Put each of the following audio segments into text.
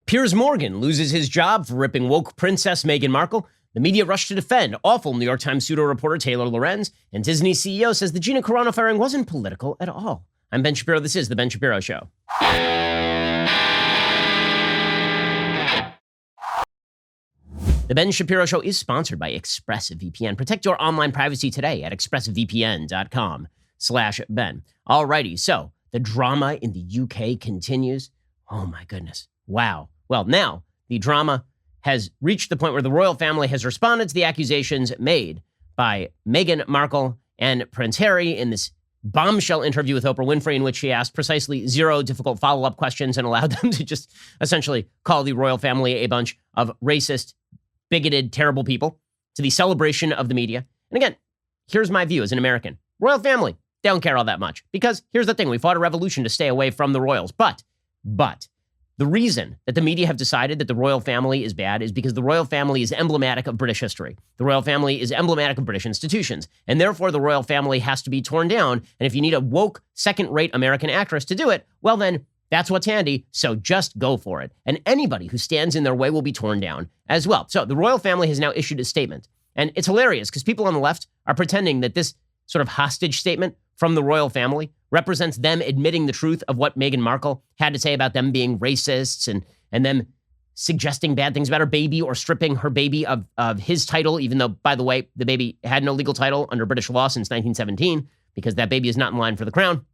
Piers Morgan loses his job for ripping woke Princess Meghan Markle. The media rushed to defend awful New York Times pseudo-reporter Taylor Lorenz. And Disney CEO says the Gina Carano firing wasn't political at all. I'm Ben Shapiro. This is The Ben Shapiro Show. The Ben Shapiro Show is sponsored by ExpressVPN. Protect your online privacy today at expressvpn.com/Ben. Alrighty, so the drama in the UK continues. Oh my goodness. Wow. Well, now the drama has reached the point where the royal family has responded to the accusations made by Meghan Markle and Prince Harry in this bombshell interview with Oprah Winfrey, in which she asked precisely 0 difficult follow-up questions and allowed them to just essentially call the royal family a bunch of racist, bigoted, terrible people to the celebration of the media. And again, here's my view as an American. Royal family, they don't care all that much. Because here's the thing, we fought a revolution to stay away from the royals. But the reason that the media have decided that the royal family is bad is because the royal family is emblematic of British history. The royal family is emblematic of British institutions. And therefore, the royal family has to be torn down. And if you need a woke, second-rate American actress to do it, well then, that's what's handy, so just go for it. And anybody who stands in their way will be torn down as well. So the royal family has now issued a statement. And it's hilarious because people on the left are pretending that this sort of hostage statement from the royal family represents them admitting the truth of what Meghan Markle had to say about them being racists and them suggesting bad things about her baby or stripping her baby of his title, even though, by the way, the baby had no legal title under British law since 1917 because that baby is not in line for the crown.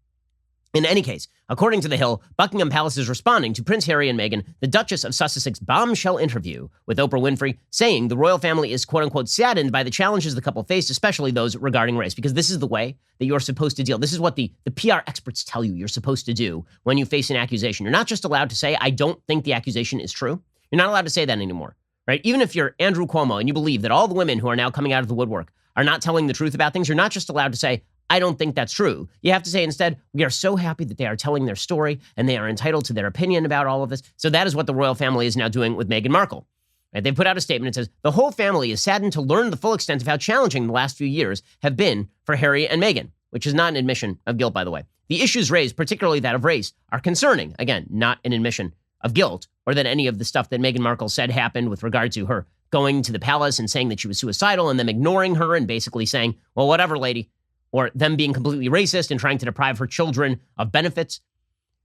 In any case, according to The Hill, Buckingham Palace is responding to Prince Harry and Meghan, the Duchess of Sussex's bombshell interview with Oprah Winfrey, saying the royal family is quote-unquote saddened by the challenges the couple faced, especially those regarding race, because this is the way that you're supposed to deal. This is what the PR experts tell you you're supposed to do when you face an accusation. You're not just allowed to say, I don't think the accusation is true. You're not allowed to say that anymore, right? Even if you're Andrew Cuomo and you believe that all the women who are now coming out of the woodwork are not telling the truth about things, you're not just allowed to say, I don't think that's true. You have to say instead, we are so happy that they are telling their story and they are entitled to their opinion about all of this. So that is what the royal family is now doing with Meghan Markle. Right? They put out a statement that says, the whole family is saddened to learn the full extent of how challenging the last few years have been for Harry and Meghan, which is not an admission of guilt, by the way. The issues raised, particularly that of race, are concerning. Again, not an admission of guilt or that any of the stuff that Meghan Markle said happened with regard to her going to the palace and saying that she was suicidal and them ignoring her and basically saying, well, whatever, lady. Or them being completely racist and trying to deprive her children of benefits,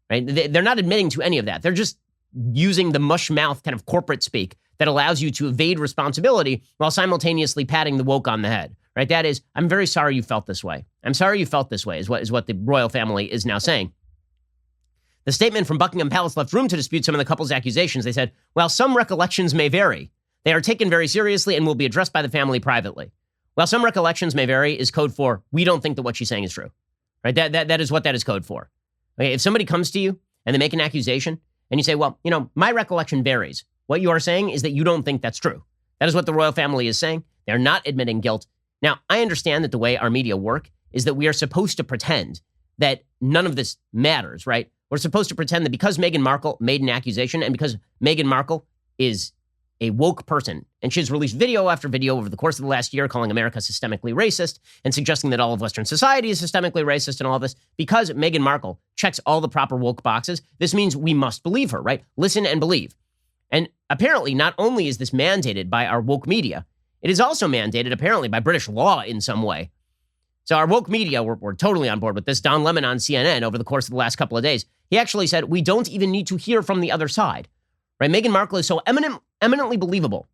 right? They're not admitting to any of that. They're just using the mush mouth kind of corporate speak that allows you to evade responsibility while simultaneously patting the woke on the head, right? That is, I'm very sorry you felt this way. I'm sorry you felt this way is what the royal family is now saying. The statement from Buckingham Palace left room to dispute some of the couple's accusations. They said, while some recollections may vary, they are taken very seriously and will be addressed by the family privately. While some recollections may vary is code for, we don't think that what she's saying is true, right? That is what that is code for. Okay, if somebody comes to you and they make an accusation and you say, well, you know, my recollection varies. What you are saying is that you don't think that's true. That is what the royal family is saying. They're not admitting guilt. Now, I understand that the way our media work is that we are supposed to pretend that none of this matters, right? We're supposed to pretend that because Meghan Markle made an accusation and because Meghan Markle is a woke person, and she's released video after video over the course of the last year calling America systemically racist and suggesting that all of Western society is systemically racist and all of this. Because Meghan Markle checks all the proper woke boxes, this means we must believe her, right? Listen and believe. And apparently, not only is this mandated by our woke media, it is also mandated apparently by British law in some way. So our woke media, we're totally on board with this. Don Lemon on CNN over the course of the last couple of days, he actually said, we don't even need to hear from the other side. Right? Meghan Markle is so eminently believable,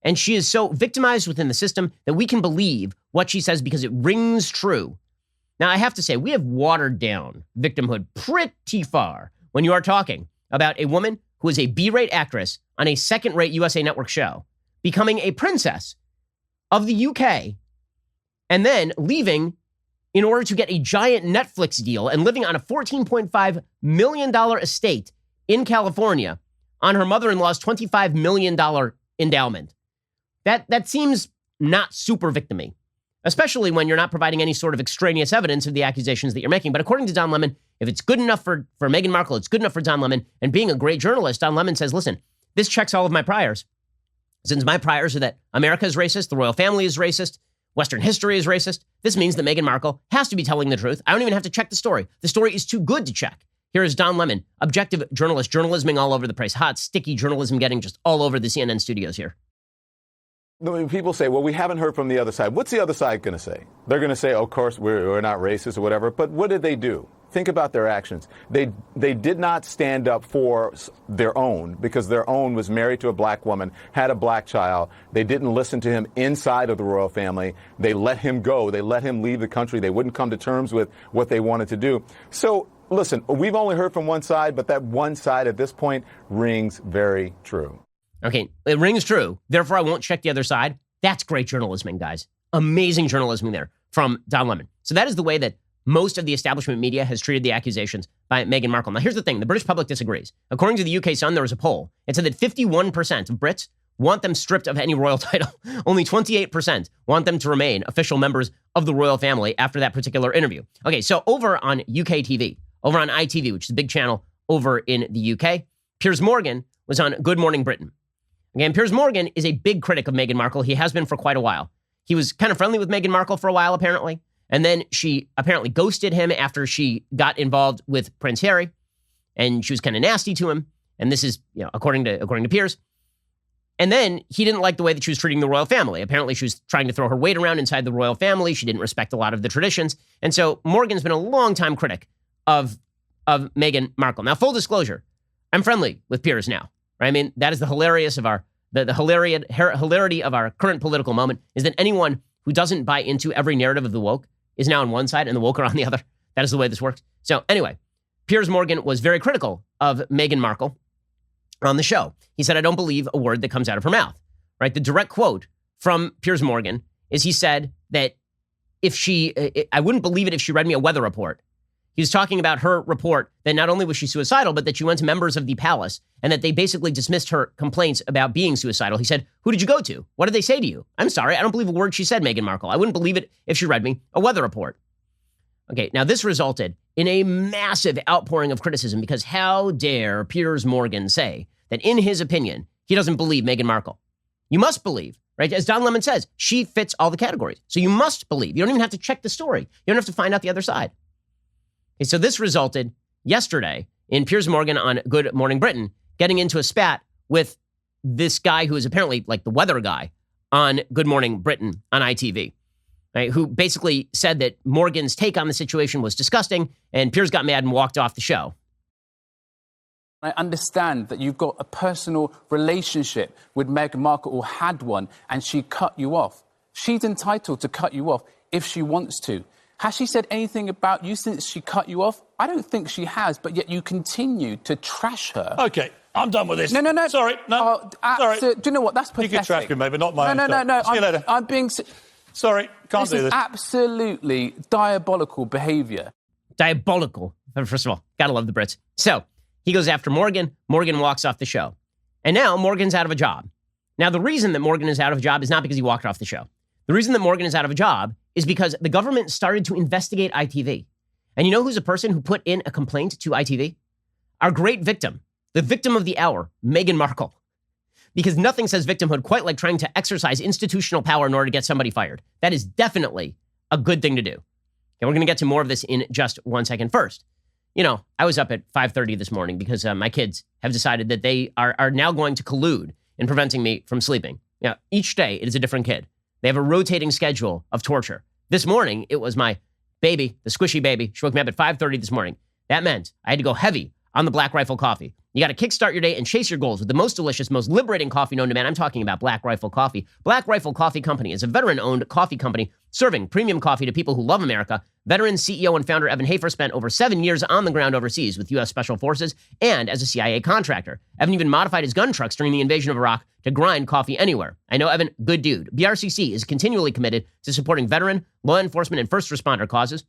and she is so victimized within the system that we can believe what she says because it rings true. Now, I have to say, we have watered down victimhood pretty far when you are talking about a woman who is a B-rate actress on a second-rate USA Network show, becoming a princess of the UK, and then leaving in order to get a giant Netflix deal and living on a $14.5 million estate in California on her mother-in-law's $25 million endowment. That seems not super victim-y, especially when you're not providing any sort of extraneous evidence of the accusations that you're making. But according to Don Lemon, if it's good enough for Meghan Markle, it's good enough for Don Lemon. And being a great journalist, Don Lemon says, listen, this checks all of my priors. Since my priors are that America is racist, the royal family is racist, Western history is racist, this means that Meghan Markle has to be telling the truth. I don't even have to check the story. The story is too good to check. Here is Don Lemon, objective journalist, journalisming all over the place. Hot, sticky journalism getting just all over the CNN studios here. When people say, well, we haven't heard from the other side. What's the other side going to say? They're going to say, oh, of course, we're not racist or whatever. But what did they do? Think about their actions. They did not stand up for their own, because their own was married to a black woman, had a black child. They didn't listen to him inside of the royal family. They let him go. They let him leave the country. They wouldn't come to terms with what they wanted to do. So, listen, we've only heard from one side, but that one side at this point rings very true. Okay, it rings true. Therefore, I won't check the other side. That's great journalism, guys. Amazing journalism there from Don Lemon. So that is the way that most of the establishment media has treated the accusations by Meghan Markle. Now, here's the thing. The British public disagrees. According to the UK Sun, there was a poll. It said that 51% of Brits want them stripped of any royal title. Only 28% want them to remain official members of the royal family after that particular interview. Okay, so over on UK TV, over on ITV, which is a big channel over in the UK, Piers Morgan was on Good Morning Britain. Again, Piers Morgan is a big critic of Meghan Markle. He has been for quite a while. He was kind of friendly with Meghan Markle for a while, apparently. And then she apparently ghosted him after she got involved with Prince Harry. And she was kind of nasty to him. And this is, according to Piers. And then he didn't like the way that she was treating the royal family. Apparently, she was trying to throw her weight around inside the royal family. She didn't respect a lot of the traditions. And so Morgan's been a longtime critic of Meghan Markle. Now, full disclosure, I'm friendly with Piers now. Right? I mean, that is the hilarious of our the hilarity of our current political moment is that anyone who doesn't buy into every narrative of the woke is now on one side and the woke are on the other. That is the way this works. So anyway, Piers Morgan was very critical of Meghan Markle on the show. He said, I don't believe a word that comes out of her mouth. Right? The direct quote from Piers Morgan is he said that I wouldn't believe it if she read me a weather report. He was talking about her report that not only was she suicidal, but that she went to members of the palace and that they basically dismissed her complaints about being suicidal. He said, who did you go to? What did they say to you? I'm sorry, I don't believe a word she said, Meghan Markle. I wouldn't believe it if she read me a weather report. Okay, now this resulted in a massive outpouring of criticism because how dare Piers Morgan say that in his opinion, he doesn't believe Meghan Markle. You must believe, right? As Don Lemon says, she fits all the categories. So you must believe. You don't even have to check the story. You don't have to find out the other side. Okay, so this resulted yesterday in Piers Morgan on Good Morning Britain getting into a spat with this guy who is apparently like the weather guy on Good Morning Britain on ITV, right, who basically said that Morgan's take on the situation was disgusting, and Piers got mad and walked off the show. I understand that you've got a personal relationship with Meghan Markle or had one, and she cut you off. She's entitled to cut you off if she wants to. Has she said anything about you since she cut you off? I don't think she has, but yet you continue to trash her. OK, I'm done with this. No. Sorry, no. Sorry. Do you know what? That's pathetic. You can trash me, maybe not my own. No. See you later. I'm being... Sorry, can't do this. This is absolutely diabolical behaviour. Diabolical. First of all, gotta love the Brits. So he goes after Morgan. Morgan walks off the show. And now Morgan's out of a job. Now, the reason that Morgan is out of a job is not because he walked off the show. The reason that Morgan is out of a job is because the government started to investigate ITV. And you know who's a person who put in a complaint to ITV? Our great victim, the victim of the hour, Meghan Markle. Because nothing says victimhood quite like trying to exercise institutional power in order to get somebody fired. That is definitely a good thing to do. Okay, we're going to get to more of this in just 1 second. First, I was up at 5:30 this morning because my kids have decided that they are now going to collude in preventing me from sleeping. Each day it is a different kid. They have a rotating schedule of torture. This morning, it was my baby, the squishy baby. She woke me up at 5:30 this morning. That meant I had to go heavy on the Black Rifle coffee. You got to kickstart your day and chase your goals with the most delicious, most liberating coffee known to man. I'm talking about Black Rifle Coffee. Black Rifle Coffee Company is a veteran-owned coffee company serving premium coffee to people who love America. Veteran CEO and founder Evan Hafer spent over 7 years on the ground overseas with U.S. Special Forces and as a CIA contractor. Evan even modified his gun trucks during the invasion of Iraq to grind coffee anywhere. I know Evan, good dude. BRCC is continually committed to supporting veteran, law enforcement, and first responder causes.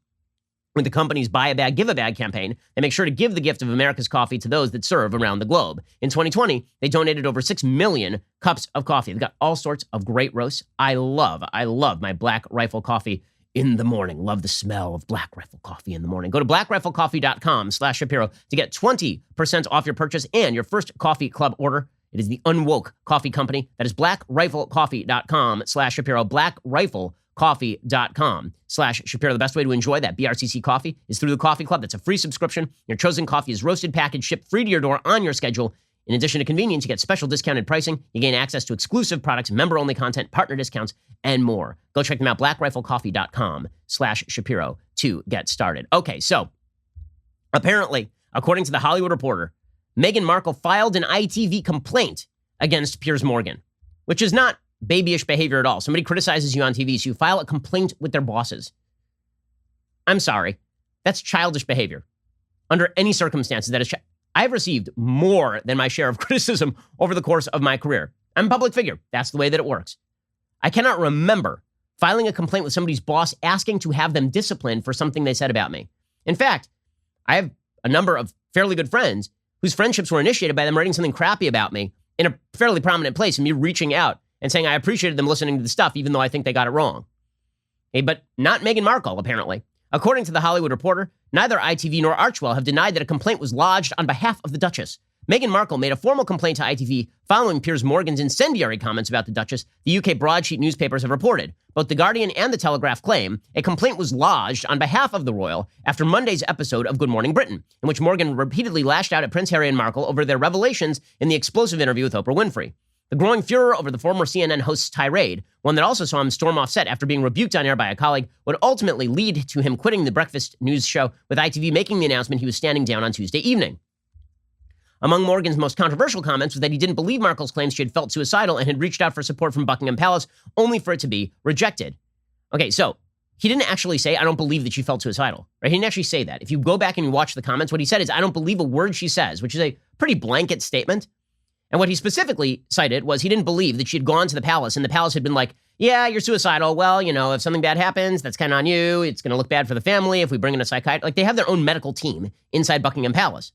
With the company's Buy a Bag, Give a Bag campaign, they make sure to give the gift of America's coffee to those that serve around the globe. In 2020, they donated over 6 million cups of coffee. They've got all sorts of great roasts. I love my Black Rifle coffee in the morning. Love the smell of Black Rifle coffee in the morning. Go to blackriflecoffee.com/Shapiro to get 20% off your purchase and your first coffee club order. It is the Unwoke Coffee Company. That is blackriflecoffee.com/Shapiro. Black Rifle brcccoffee.com/Shapiro. The best way to enjoy that BRCC coffee is through the Coffee Club. That's a free subscription. Your chosen coffee is roasted, packaged, shipped free to your door on your schedule. In addition to convenience, you get special discounted pricing. You gain access to exclusive products, member-only content, partner discounts, and more. Go check them out, blackriflecoffee.com/Shapiro to get started. Okay, so apparently, according to the Hollywood Reporter, Meghan Markle filed an ITV complaint against Piers Morgan, which is not babyish behavior at all. Somebody criticizes you on TV, so you file a complaint with their bosses. I'm sorry. That's childish behavior. Under any circumstances, that is I've received more than my share of criticism over the course of my career. I'm a public figure. That's the way that it works. I cannot remember filing a complaint with somebody's boss asking to have them disciplined for something they said about me. In fact, I have a number of fairly good friends whose friendships were initiated by them writing something crappy about me in a fairly prominent place and me reaching out and saying I appreciated them listening to the stuff, even though I think they got it wrong. Okay, but not Meghan Markle, apparently. According to the Hollywood Reporter, neither ITV nor Archewell have denied that a complaint was lodged on behalf of the Duchess. Meghan Markle made a formal complaint to ITV following Piers Morgan's incendiary comments about the Duchess, the UK broadsheet newspapers have reported. Both The Guardian and The Telegraph claim a complaint was lodged on behalf of the royal after Monday's episode of Good Morning Britain, in which Morgan repeatedly lashed out at Prince Harry and Markle over their revelations in the explosive interview with Oprah Winfrey. The growing furor over the former CNN host's tirade, one that also saw him storm off set after being rebuked on air by a colleague, would ultimately lead to him quitting the breakfast news show, with ITV making the announcement he was standing down on Tuesday evening. Among Morgan's most controversial comments was that he didn't believe Markle's claims she had felt suicidal and had reached out for support from Buckingham Palace, only for it to be rejected. Okay, so he didn't actually say, I don't believe that she felt suicidal. Right? He didn't actually say that. If you go back and you watch the comments, what he said is, I don't believe a word she says, which is a pretty blanket statement. And what he specifically cited was he didn't believe that she had gone to the palace and the palace had been like, yeah, you're suicidal. Well, you know, if something bad happens, that's kind of on you. It's going to look bad for the family if we bring in a psychiatrist. Like, they have their own medical team inside Buckingham Palace.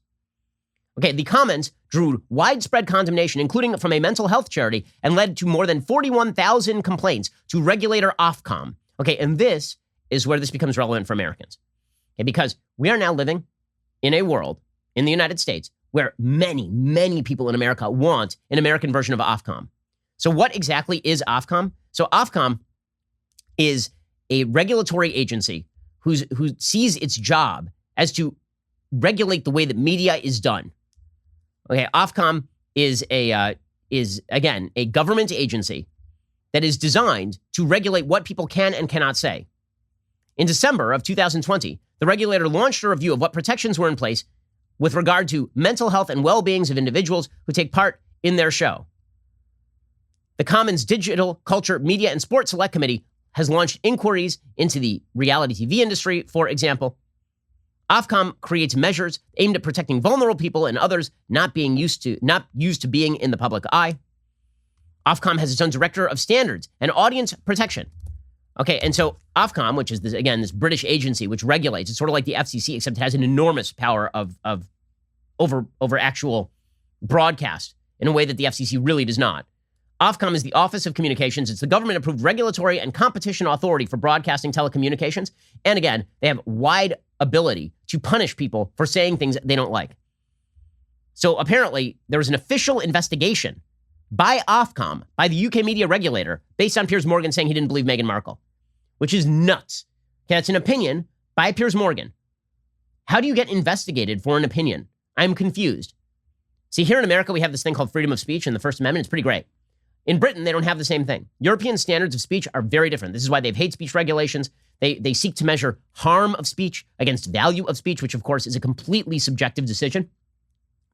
Okay, the comments drew widespread condemnation, including from a mental health charity, and led to more than 41,000 complaints to regulator Ofcom. Okay, and this is where this becomes relevant for Americans. Okay, because we are now living in a world in the United States where many, many people in America want an American version of Ofcom. So what exactly is Ofcom? So Ofcom is a regulatory agency who sees its job as to regulate the way that media is done. Okay, Ofcom is again a government agency that is designed to regulate what people can and cannot say. In December of 2020, the regulator launched a review of what protections were in place with regard to mental health and well-beings of individuals who take part in their show. The Commons Digital, Culture, Media, and Sports Select Committee has launched inquiries into the reality TV industry, for example. Ofcom creates measures aimed at protecting vulnerable people and others not used to being in the public eye. Ofcom has its own director of standards and audience protection. Okay, and so Ofcom, which is this British agency which regulates, it's sort of like the FCC, except it has an enormous power over actual broadcast in a way that the FCC really does not. Ofcom is the Office of Communications. It's the government-approved regulatory and competition authority for broadcasting telecommunications. And again, they have wide ability to punish people for saying things they don't like. So apparently, there was an official investigation by Ofcom, by the UK media regulator, based on Piers Morgan saying he didn't believe Meghan Markle, which is nuts. Okay, that's an opinion by Piers Morgan. How do you get investigated for an opinion? I'm confused. See, here in America, we have this thing called freedom of speech and the First Amendment. It's pretty great. In Britain, they don't have the same thing. European standards of speech are very different. This is why they have hate speech regulations. They seek to measure harm of speech against value of speech, which, of course, is a completely subjective decision.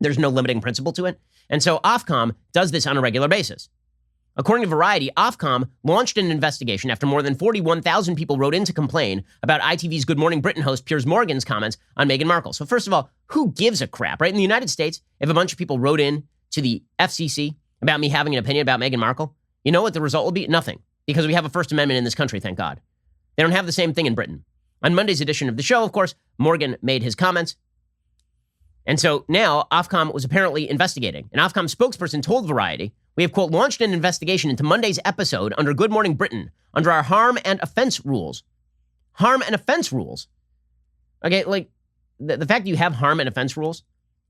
There's no limiting principle to it. And so Ofcom does this on a regular basis. According to Variety, Ofcom launched an investigation after more than 41,000 people wrote in to complain about ITV's Good Morning Britain host Piers Morgan's comments on Meghan Markle. So first of all, who gives a crap, right? In the United States, if a bunch of people wrote in to the FCC about me having an opinion about Meghan Markle, you know what the result will be? Nothing. Because we have a First Amendment in this country, thank God. They don't have the same thing in Britain. On Monday's edition of the show, of course, Morgan made his comments. And so now Ofcom was apparently investigating. An Ofcom spokesperson told Variety, we have, quote, launched an investigation into Monday's episode under Good Morning Britain under our harm and offense rules. Harm and offense rules. Okay, like the fact that you have harm and offense rules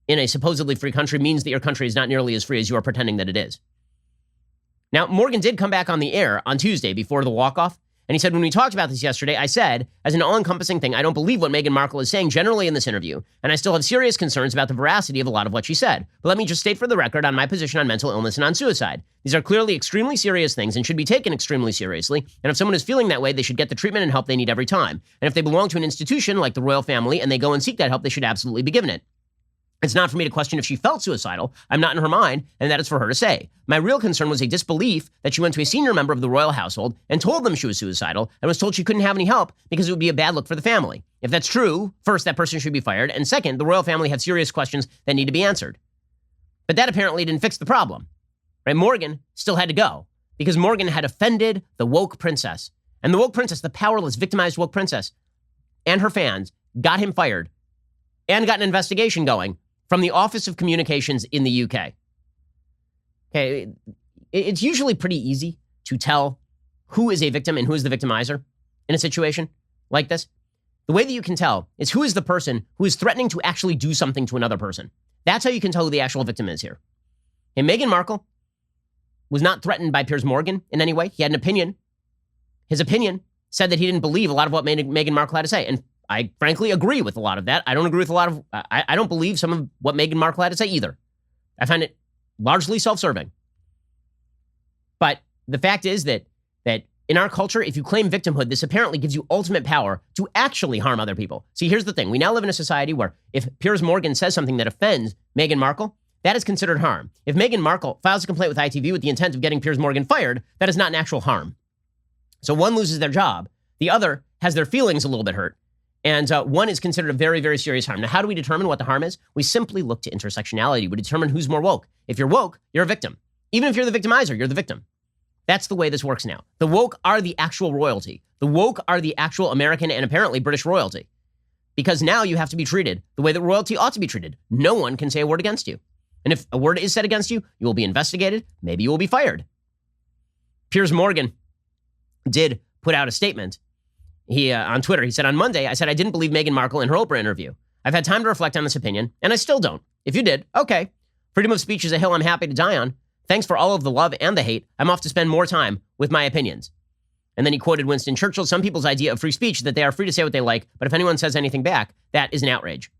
in a supposedly free country means that your country is not nearly as free as you are pretending that it is. Now, Morgan did come back on the air on Tuesday before the walk-off And he said, when we talked about this yesterday, I said, as an all-encompassing thing, I don't believe what Meghan Markle is saying generally in this interview, and I still have serious concerns about the veracity of a lot of what she said. But let me just state for the record on my position on mental illness and on suicide. These are clearly extremely serious things and should be taken extremely seriously. And if someone is feeling that way, they should get the treatment and help they need every time. And if they belong to an institution like the royal family and they go and seek that help, they should absolutely be given it. It's not for me to question if she felt suicidal. I'm not in her mind, and that is for her to say. My real concern was a disbelief that she went to a senior member of the royal household and told them she was suicidal and was told she couldn't have any help because it would be a bad look for the family. If that's true, first, that person should be fired, and second, the royal family have serious questions that need to be answered. But that apparently didn't fix the problem. Right? Morgan still had to go because Morgan had offended the woke princess. And the woke princess, the powerless, victimized woke princess, and her fans got him fired and got an investigation going from the Office of Communications in the UK. Okay, it's usually pretty easy to tell who is a victim and who is the victimizer in a situation like this. The way that you can tell is who is the person who is threatening to actually do something to another person. That's how you can tell who the actual victim is here. And Meghan Markle was not threatened by Piers Morgan in any way. He had an opinion. His opinion said that he didn't believe a lot of what Meghan Markle had to say. And I frankly agree with a lot of that. I don't agree with a lot of, I don't believe some of what Meghan Markle had to say either. I find it largely self-serving. But the fact is that in our culture, if you claim victimhood, this apparently gives you ultimate power to actually harm other people. See, here's the thing. We now live in a society where if Piers Morgan says something that offends Meghan Markle, that is considered harm. If Meghan Markle files a complaint with ITV with the intent of getting Piers Morgan fired, that is not an actual harm. So one loses their job. The other has their feelings a little bit hurt. And one is considered a very, very serious harm. Now, how do we determine what the harm is? We simply look to intersectionality. We determine who's more woke. If you're woke, you're a victim. Even if you're the victimizer, you're the victim. That's the way this works now. The woke are the actual royalty. The woke are the actual American and apparently British royalty. Because now you have to be treated the way that royalty ought to be treated. No one can say a word against you. And if a word is said against you, you will be investigated. Maybe you will be fired. Piers Morgan did put out a statement. He on Twitter, he said, on Monday, I said I didn't believe Meghan Markle in her Oprah interview. I've had time to reflect on this opinion, and I still don't. If you did, okay. Freedom of speech is a hill I'm happy to die on. Thanks for all of the love and the hate. I'm off to spend more time with my opinions. And then he quoted Winston Churchill, some people's idea of free speech is that they are free to say what they like, but if anyone says anything back, that is an outrage.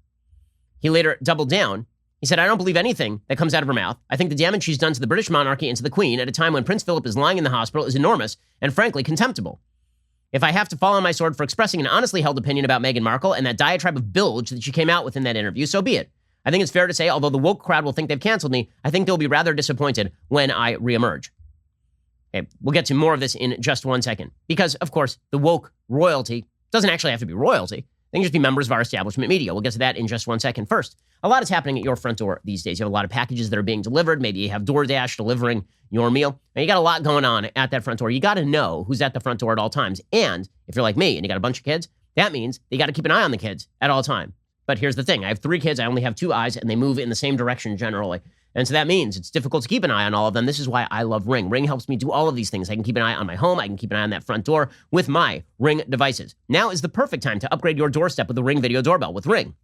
He later doubled down. He said, I don't believe anything that comes out of her mouth. I think the damage she's done to the British monarchy and to the Queen at a time when Prince Philip is lying in the hospital is enormous and frankly contemptible. If I have to fall on my sword for expressing an honestly held opinion about Meghan Markle and that diatribe of bilge that she came out with in that interview, so be it. I think it's fair to say, although the woke crowd will think they've canceled me, I think they'll be rather disappointed when I reemerge. Okay, we'll get to more of this in just 1 second. Because, of course, the woke royalty doesn't actually have to be royalty. They can just be members of our establishment media. We'll get to that in just 1 second. First, a lot is happening at your front door these days. You have a lot of packages that are being delivered. Maybe you have DoorDash delivering your meal. And you got a lot going on at that front door. You got to know who's at the front door at all times. And if you're like me and you got a bunch of kids, that means you got to keep an eye on the kids at all time. But here's the thing. I have 3 kids. I only have 2 eyes, and they move in the same direction generally. And so that means it's difficult to keep an eye on all of them. This is why I love Ring. Ring helps me do all of these things. I can keep an eye on my home. I can keep an eye on that front door with my Ring devices. Now is the perfect time to upgrade your doorstep with the Ring video doorbell. With Ring,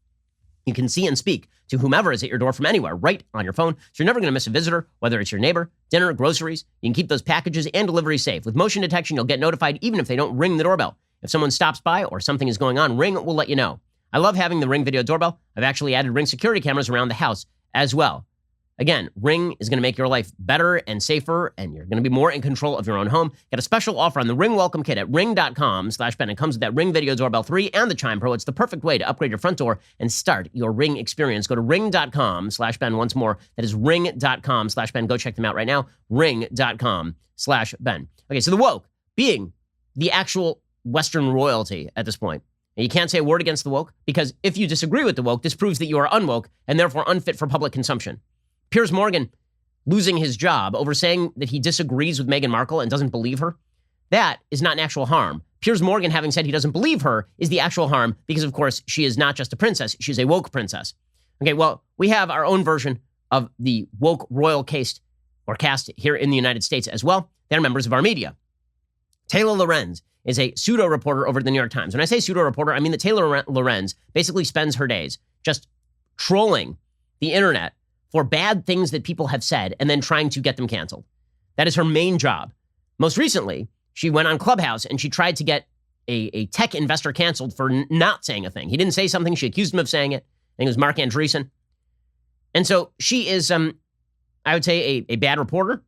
you can see and speak to whomever is at your door from anywhere, right on your phone. So you're never going to miss a visitor, whether it's your neighbor, dinner, groceries. You can keep those packages and deliveries safe. With motion detection, you'll get notified even if they don't ring the doorbell. If someone stops by or something is going on, Ring will let you know. I love having the Ring video doorbell. I've actually added Ring security cameras around the house as well. Again, Ring is going to make your life better and safer, and you're going to be more in control of your own home. Get a special offer on the Ring Welcome Kit at ring.com/Ben. It comes with that Ring Video Doorbell 3 and the Chime Pro. It's the perfect way to upgrade your front door and start your Ring experience. Go to ring.com/Ben once more. That is ring.com/Ben. Go check them out right now. Ring.com/Ben. Okay, so the woke being the actual Western royalty at this point. And you can't say a word against the woke because if you disagree with the woke, this proves that you are unwoke and therefore unfit for public consumption. Piers Morgan losing his job over saying that he disagrees with Meghan Markle and doesn't believe her, that is not an actual harm. Piers Morgan having said he doesn't believe her is the actual harm because, of course, she is not just a princess. She's a woke princess. Okay, well, we have our own version of the woke royal cast here in the United States as well. They're members of our media. Taylor Lorenz is a pseudo-reporter over at the New York Times. When I say pseudo-reporter, I mean that Taylor Lorenz basically spends her days just trolling the internet for bad things that people have said and then trying to get them canceled. That is her main job. Most recently, She went on Clubhouse and she tried to get a tech investor canceled for not saying a thing. He didn't say something. She accused him of saying it. I think it was Mark Andreessen. And so she is, I would say, a bad reporter.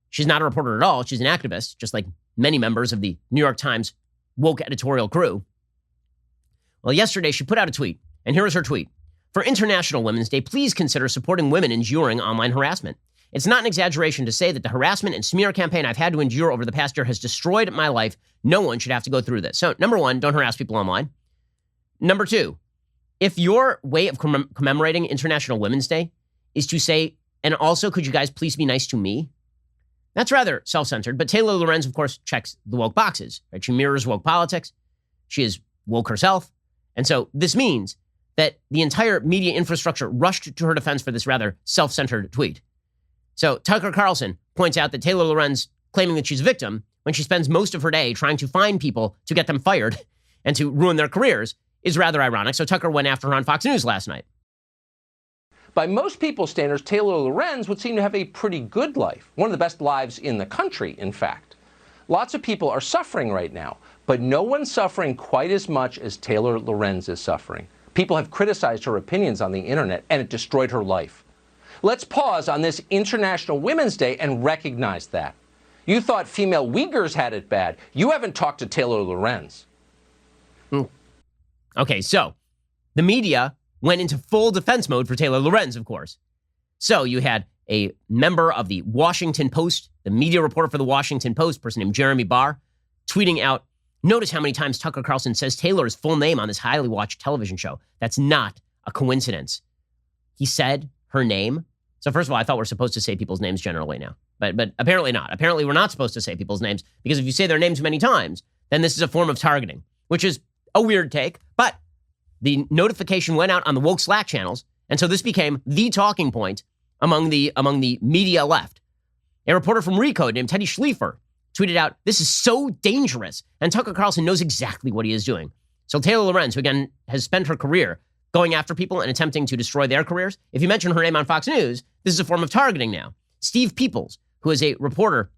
She's not a reporter at all. She's an activist, just like many members of the New York Times woke editorial crew. Well, yesterday she put out a tweet, and here is her tweet. For International Women's Day, please consider supporting women enduring online harassment. It's not an exaggeration to say that the harassment and smear campaign I've had to endure over the past year has destroyed my life. No one should have to go through this. So, number one, don't harass people online. Number two, if your way of commemorating International Women's Day is to say, and also, could you guys please be nice to me? That's rather self-centered, but Taylor Lorenz, of course, checks the woke boxes. Right? She mirrors woke politics. She is woke herself. And so this means that the entire media infrastructure rushed to her defense for this rather self-centered tweet. So Tucker Carlson points out that Taylor Lorenz claiming that she's a victim when she spends most of her day trying to find people to get them fired and to ruin their careers is rather ironic. So Tucker went after her on Fox News last night. By most people's standards, Taylor Lorenz would seem to have a pretty good life. One of the best lives in the country, in fact. Lots of people are suffering right now, but no one's suffering quite as much as Taylor Lorenz is suffering. People have criticized her opinions on the internet, and it destroyed her life. Let's pause on this International Women's Day and recognize that. You thought female Uyghurs had it bad. You haven't talked to Taylor Lorenz. Okay, so the media went into full defense mode for Taylor Lorenz, of course. So you had a member of the Washington Post, the media reporter for the Washington Post, person named Jeremy Barr, tweeting out, notice how many times Tucker Carlson says Taylor's full name on this highly watched television show. That's not a coincidence. He said her name. So first of all, I thought we're supposed to say people's names generally now, but apparently not. Apparently we're not supposed to say people's names because if you say their names many times, then this is a form of targeting, which is a weird take, but the notification went out on the woke Slack channels, and so this became the talking point among the media left. A reporter from Recode named Teddy Schliefer tweeted out, this is so dangerous, and Tucker Carlson knows exactly what he is doing. So Taylor Lorenz, who again has spent her career going after people and attempting to destroy their careers, if you mention her name on Fox News, this is a form of targeting now. Steve Peoples, who is a reporter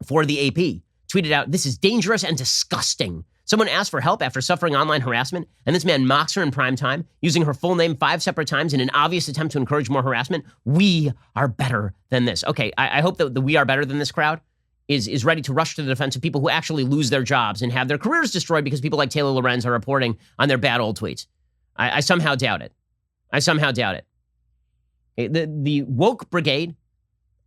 for the AP, tweeted out, this is dangerous and disgusting. Someone asked for help after suffering online harassment, and this man mocks her in prime time, using her full name 5 separate times in an obvious attempt to encourage more harassment. We are better than this. Okay, I hope that the we are better than this crowd is ready to rush to the defense of people who actually lose their jobs and have their careers destroyed because people like Taylor Lorenz are reporting on their bad old tweets. I somehow doubt it. I somehow doubt it. The woke brigade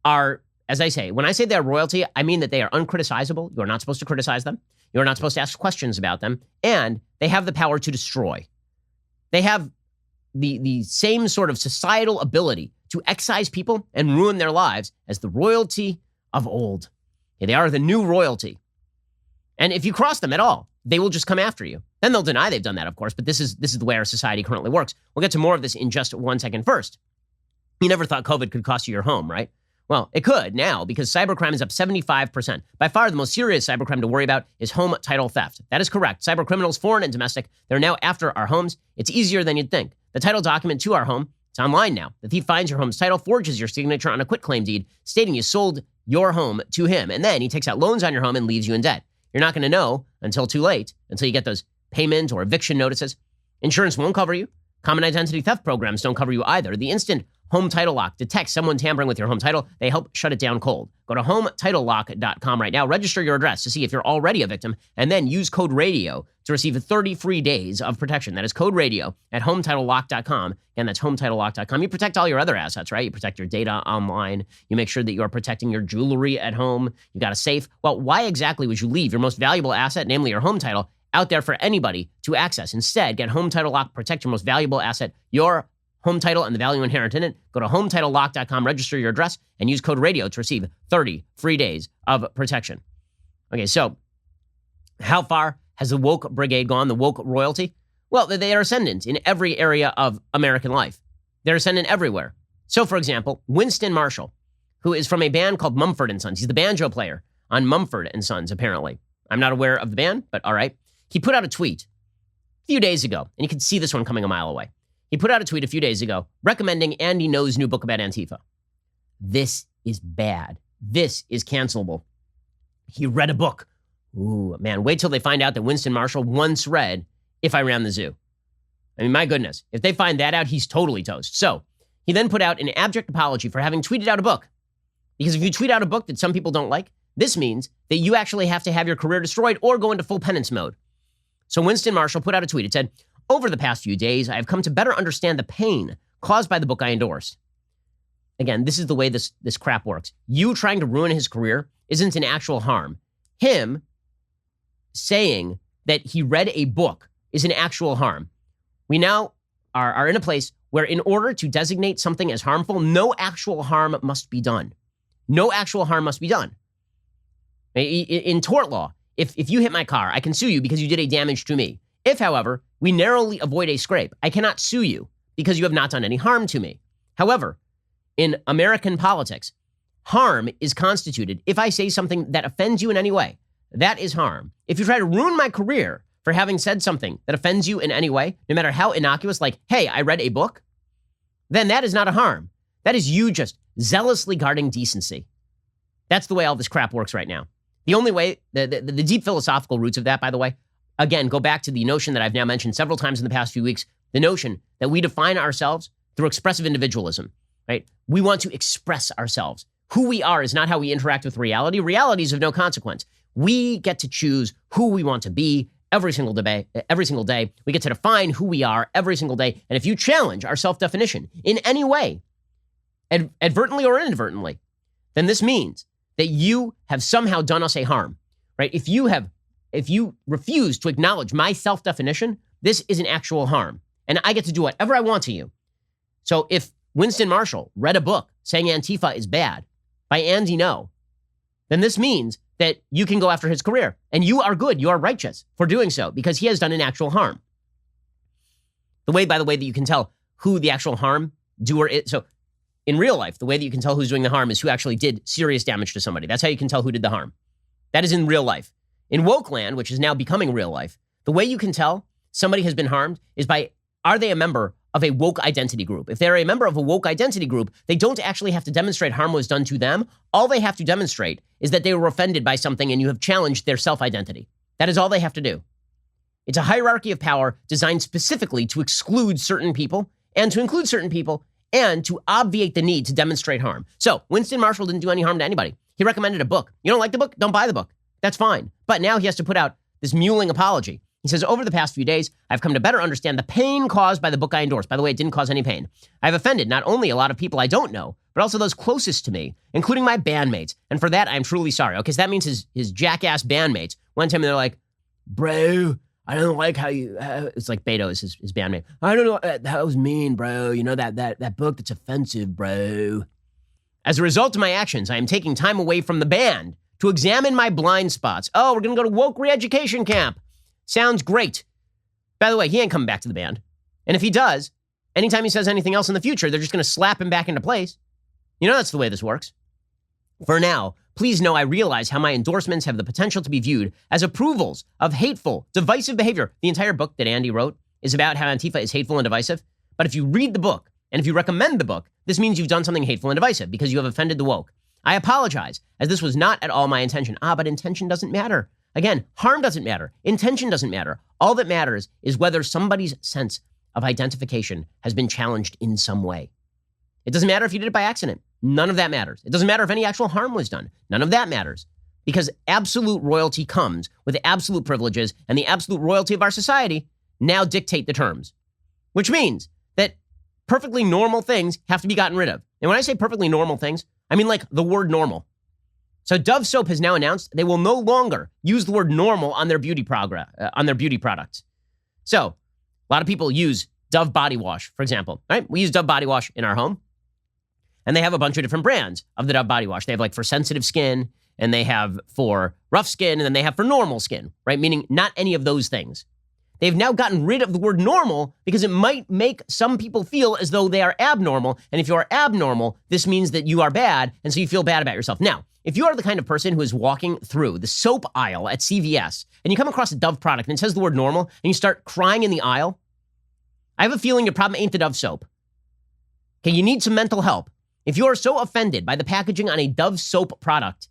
are, as I say, when I say they're royalty, I mean that they are uncriticizable. You are not supposed to criticize them. You are not supposed to ask questions about them. And they have the power to destroy. They have the same sort of societal ability to excise people and ruin their lives as the royalty of old. They are the new royalty. And if you cross them at all, they will just come after you. Then they'll deny they've done that, of course, but this is the way our society currently works. We'll get to more of this in just 1 second. First, you never thought COVID could cost you your home, right? Well, it could now because cybercrime is up 75%. By far, the most serious cybercrime to worry about is home title theft. That is correct. Cybercriminals, foreign and domestic, they're now after our homes. It's easier than you'd think. The title document to our home, it's online now. The thief finds your home's title, forges your signature on a quitclaim deed, stating you sold your home to him, and then he takes out loans on your home and leaves you in debt. You're not going to know until too late, until you get those payment or eviction notices. Insurance won't cover you. Common identity theft programs don't cover you either. The instant Home Title Lock detects someone tampering with your home title, they help shut it down cold. Go to HomeTitleLock.com right now. Register your address to see if you're already a victim, and then use code RADIO to receive 30 free days of protection. That is code RADIO at HomeTitleLock.com, and that's HomeTitleLock.com. You protect all your other assets, right? You protect your data online. You make sure that you're protecting your jewelry at home. You got a safe. Well, why exactly would you leave your most valuable asset, namely your home title, out there for anybody to access? Instead, get Home Title Lock, protect your most valuable asset, your home title and the value inherent in it. Go to HomeTitleLock.com, register your address, and use code RADIO to receive 30 free days of protection. Okay, so how far has the woke brigade gone, the woke royalty? Well, they are ascendant in every area of American life. They're ascendant everywhere. So, for example, Winston Marshall, who is from a band called Mumford & Sons. He's the banjo player on Mumford & Sons, apparently. I'm not aware of the band, but all right. He put out a tweet a few days ago, and you can see this one coming a mile away. He put out a tweet a few days ago recommending Andy Ngo's new book about Antifa. This is bad. This is cancelable. He read a book Ooh, man, wait till they find out that Winston Marshall once read If I Ran the Zoo. I mean, my goodness, if they find that out, he's totally toast. So he then put out an abject apology for having tweeted out a book. Because if you tweet out a book that some people don't like, this means that you actually have to have your career destroyed or go into full penance mode. So Winston Marshall put out a tweet. It said, "Over the past few days, I have come to better understand the pain caused by the book I endorsed." Again, this is the way this crap works. You trying to ruin his career isn't an actual harm. Him saying that he read a book is an actual harm. We now are in a place where in order to designate something as harmful, no actual harm must be done. No actual harm must be done. In tort law, if you hit my car, I can sue you because you did a damage to me. If, however, we narrowly avoid a scrape, I cannot sue you because you have not done any harm to me. However, in American politics, harm is constituted if I say something that offends you in any way. That is harm. If you try to ruin my career for having said something that offends you in any way, no matter how innocuous, like, hey, I read a book, then that is not a harm. That is you just zealously guarding decency. That's the way all this crap works right now. The only way, the deep philosophical roots of that, by the way, again, go back to the notion that I've now mentioned several times in the past few weeks, the notion that we define ourselves through expressive individualism, right? We want to express ourselves. Who we are is not how we interact with reality. Reality is of no consequence. We get to choose who we want to be every single day. We get to define who we are every single day. And if you challenge our self-definition in any way, advertently or inadvertently, then this means that you have somehow done us a harm, right? If you refuse to acknowledge my self-definition, this is an actual harm. And I get to do whatever I want to you. So if Winston Marshall read a book saying Antifa is bad by Andy No, then this means that you can go after his career. And you are good, you are righteous for doing so because he has done an actual harm. By the way, that you can tell who the actual harm doer is. So in real life, the way that you can tell who's doing the harm is who actually did serious damage to somebody. That's how you can tell who did the harm. That is in real life. In woke land, which is now becoming real life, the way you can tell somebody has been harmed is by, are they a member of a woke identity group? If they're a member of a woke identity group, they don't actually have to demonstrate harm was done to them. All they have to demonstrate is that they were offended by something and you have challenged their self-identity. That is all they have to do. It's a hierarchy of power designed specifically to exclude certain people and to include certain people and to obviate the need to demonstrate harm. So Winston Marshall didn't do any harm to anybody. He recommended a book. You don't like the book? Don't buy the book. That's fine. But now he has to put out this mewling apology. He says, over the past few days, I've come to better understand the pain caused by the book I endorsed. By the way, it didn't cause any pain. I've offended not only a lot of people I don't know, but also those closest to me, including my bandmates. And for that, I'm truly sorry. Okay, so that means his jackass bandmates went to him and they're like, bro, I don't like how you, it's like Beto is his bandmate. I don't know, that was mean, bro. You know, that book that's offensive, bro. As a result of my actions, I am taking time away from the band to examine my blind spots. Oh, we're going to go to woke re-education camp. Sounds great. By the way, he ain't coming back to the band. And if he does, anytime he says anything else in the future, they're just going to slap him back into place. You know, that's the way this works. For now, please know I realize how my endorsements have the potential to be viewed as approvals of hateful, divisive behavior. The entire book that Andy wrote is about how Antifa is hateful and divisive. But if you read the book, and if you recommend the book, this means you've done something hateful and divisive because you have offended the woke. I apologize, as this was not at all my intention. But intention doesn't matter. Again, harm doesn't matter. Intention doesn't matter. All that matters is whether somebody's sense of identification has been challenged in some way. It doesn't matter if you did it by accident. None of that matters. It doesn't matter if any actual harm was done. None of that matters. Because absolute royalty comes with absolute privileges, and the absolute royalty of our society now dictate the terms. Which means that perfectly normal things have to be gotten rid of. And when I say perfectly normal things, I mean like the word normal. So Dove Soap has now announced they will no longer use the word normal on their beauty products. So a lot of people use Dove body wash, for example, right? We use Dove body wash in our home. And they have a bunch of different brands of the Dove body wash. They have like for sensitive skin, and they have for rough skin, and then they have for normal skin, right? Meaning not any of those things. They've now gotten rid of the word normal because it might make some people feel as though they are abnormal. And if you are abnormal, this means that you are bad, and so you feel bad about yourself. Now, if you are the kind of person who is walking through the soap aisle at CVS and you come across a Dove product and it says the word normal and you start crying in the aisle, I have a feeling your problem ain't the Dove soap. Okay, you need some mental help. If you are so offended by the packaging on a Dove soap product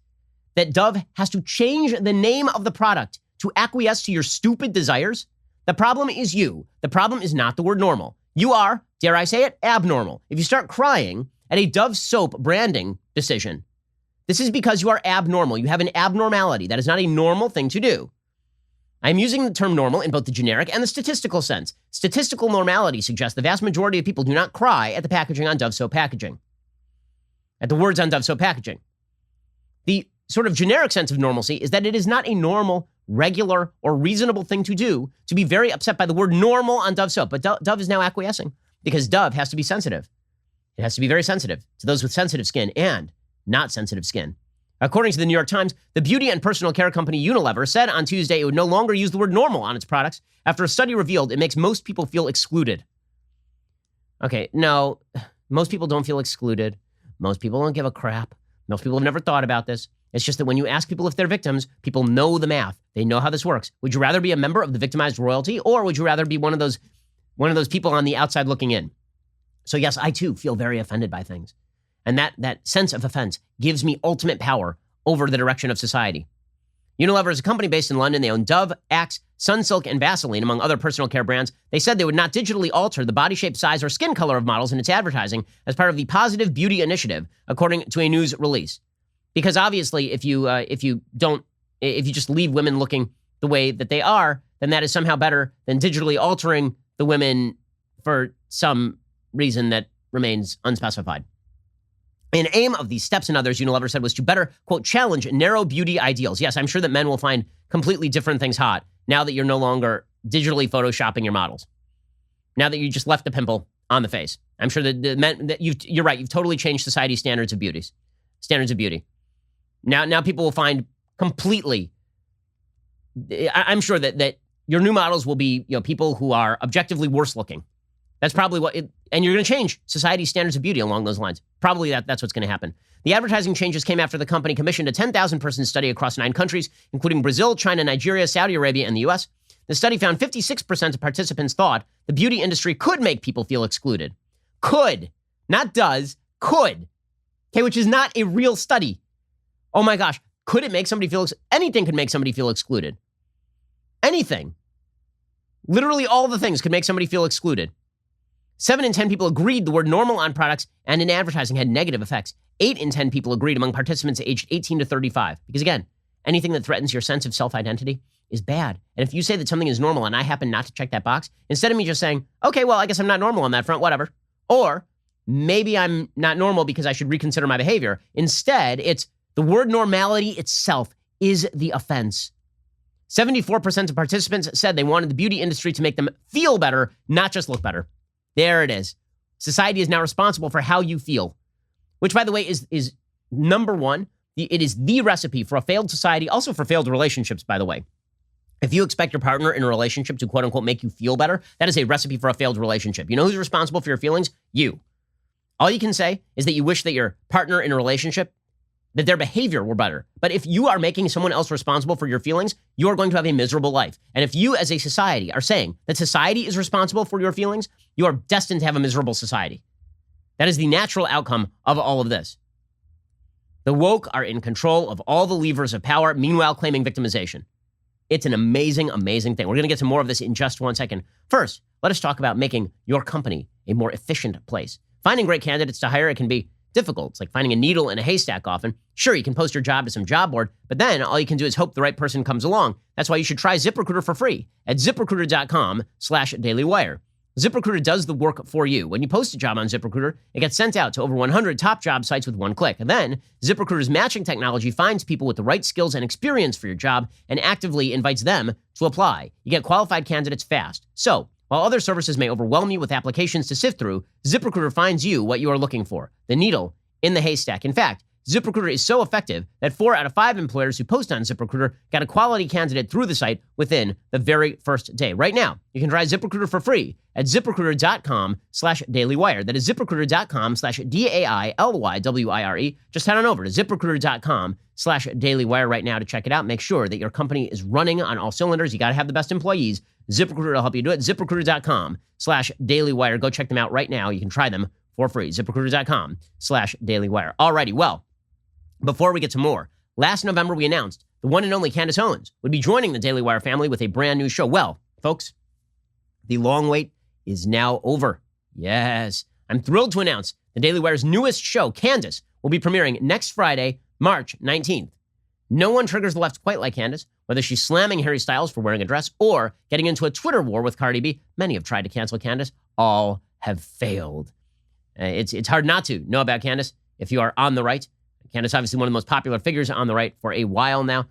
that Dove has to change the name of the product to acquiesce to your stupid desires? The problem is you. The problem is not the word normal. You are, dare I say it, abnormal. If you start crying at a Dove soap branding decision, this is because you are abnormal. You have an abnormality. That is not a normal thing to do. I'm using the term normal in both the generic and the statistical sense. Statistical normality suggests the vast majority of people do not cry at the packaging on Dove soap packaging, at the words on Dove soap packaging. The sort of generic sense of normalcy is that it is not a normal, regular, or reasonable thing to do to be very upset by the word normal on Dove soap. But Dove is now acquiescing because Dove has to be sensitive. It has to be very sensitive to those with sensitive skin and not sensitive skin. According to the New York Times, the beauty and personal care company Unilever said on Tuesday it would no longer use the word normal on its products after a study revealed it makes most people feel excluded. Okay, no, most people don't feel excluded. Most people don't give a crap. Most people have never thought about this. It's just that when you ask people if they're victims, people know the math. They know how this works. Would you rather be a member of the victimized royalty, or would you rather be one of those people on the outside looking in? So yes, I too feel very offended by things. And that sense of offense gives me ultimate power over the direction of society. Unilever is a company based in London. They own Dove, Axe, Sunsilk, and Vaseline, among other personal care brands. They said they would not digitally alter the body shape, size, or skin color of models in its advertising as part of the Positive Beauty Initiative, according to a news release. Because obviously, if you just leave women looking the way that they are, then that is somehow better than digitally altering the women for some reason that remains unspecified. An aim of these steps and others, Unilever said, was to better, quote, challenge narrow beauty ideals. Yes, I'm sure that men will find completely different things hot now that you're no longer digitally photoshopping your models. Now that you just left the pimple on the face. I'm sure that the men, you're right, you've totally changed society's standards of beauty. Now people will find completely, I'm sure that your new models will be, people who are objectively worse looking. That's probably and you're going to change society's standards of beauty along those lines. Probably that's what's going to happen. The advertising changes came after the company commissioned a 10,000-person study across 9 countries, including Brazil, China, Nigeria, Saudi Arabia, and the U.S. The study found 56% of participants thought the beauty industry could make people feel excluded. Could, not does, could. Okay, which is not a real study. Oh my gosh, could it make somebody feel, anything could make somebody feel excluded. Anything. Literally all the things could make somebody feel excluded. 7 in 10 people agreed the word normal on products and in advertising had negative effects. 8 in 10 people agreed among participants aged 18 to 35. Because again, anything that threatens your sense of self-identity is bad. And if you say that something is normal and I happen not to check that box, instead of me just saying, okay, well, I guess I'm not normal on that front, whatever. Or maybe I'm not normal because I should reconsider my behavior. Instead, it's the word normality itself is the offense. 74% of participants said they wanted the beauty industry to make them feel better, not just look better. There it is. Society is now responsible for how you feel, which, by the way, is number one. It is the recipe for a failed society, also for failed relationships, by the way. If you expect your partner in a relationship to, quote unquote, make you feel better, that is a recipe for a failed relationship. You know who's responsible for your feelings? You. All you can say is that you wish that your partner in a relationship, that their behavior were better. But if you are making someone else responsible for your feelings, you are going to have a miserable life. And if you as a society are saying that society is responsible for your feelings, you are destined to have a miserable society. That is the natural outcome of all of this. The woke are in control of all the levers of power, meanwhile claiming victimization. It's an amazing, amazing thing. We're going to get to more of this in just one second. First, let us talk about making your company a more efficient place. Finding great candidates to hire, it can be difficult. It's like finding a needle in a haystack often. Sure, you can post your job to some job board, but then all you can do is hope the right person comes along. That's why you should try ZipRecruiter for free at ZipRecruiter.com/dailywire. ZipRecruiter does the work for you. When you post a job on ZipRecruiter, it gets sent out to over 100 top job sites with one click. And then ZipRecruiter's matching technology finds people with the right skills and experience for your job and actively invites them to apply. You get qualified candidates fast. So, while other services may overwhelm you with applications to sift through, ZipRecruiter finds you what you are looking for, the needle in the haystack. In fact, ZipRecruiter is so effective that 4 out of 5 employers who post on ZipRecruiter got a quality candidate through the site within the very first day. Right now, you can try ZipRecruiter for free at ZipRecruiter.com/dailywire. That is ZipRecruiter.com/DAILYWIRE. Just head on over to ZipRecruiter.com/dailywire right now to check it out. Make sure that your company is running on all cylinders. You got to have the best employees. ZipRecruiter will help you do it. ZipRecruiter.com/dailywire. Go check them out right now. You can try them for free. ZipRecruiter.com/dailywire. Alrighty, well, before we get to more, last November we announced the one and only Candace Owens would be joining the Daily Wire family with a brand new show. Well, folks, the long wait is now over. Yes, I'm thrilled to announce the Daily Wire's newest show, Candace, will be premiering next Friday, March 19th. No one triggers the left quite like Candace, whether she's slamming Harry Styles for wearing a dress or getting into a Twitter war with Cardi B. Many have tried to cancel Candace. All have failed. It's hard not to know about Candace if you are on the right. Candace, obviously one of the most popular figures on the right for a while now.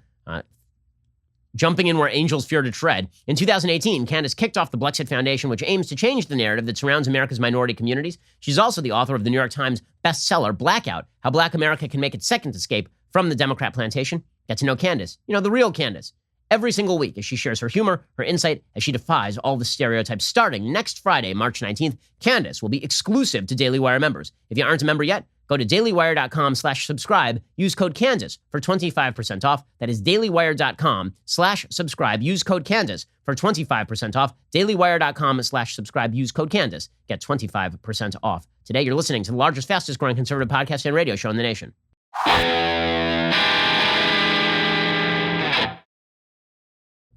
Jumping in where angels fear to tread. In 2018, Candace kicked off the Blexit Foundation, which aims to change the narrative that surrounds America's minority communities. She's also the author of the New York Times bestseller, Blackout, How Black America Can Make Its Second Escape from the Democrat Plantation. Get to know Candace, the real Candace, every single week as she shares her humor, her insight, as she defies all the stereotypes. Starting next Friday, March 19th, Candace will be exclusive to Daily Wire members. If you aren't a member yet, go to dailywire.com/subscribe. Use code Candace for 25% off. That is dailywire.com/subscribe. Use code Candace for 25% off. dailywire.com/subscribe. Use code Candace. Get 25% off. Today, you're listening to the largest, fastest growing conservative podcast and radio show in the nation.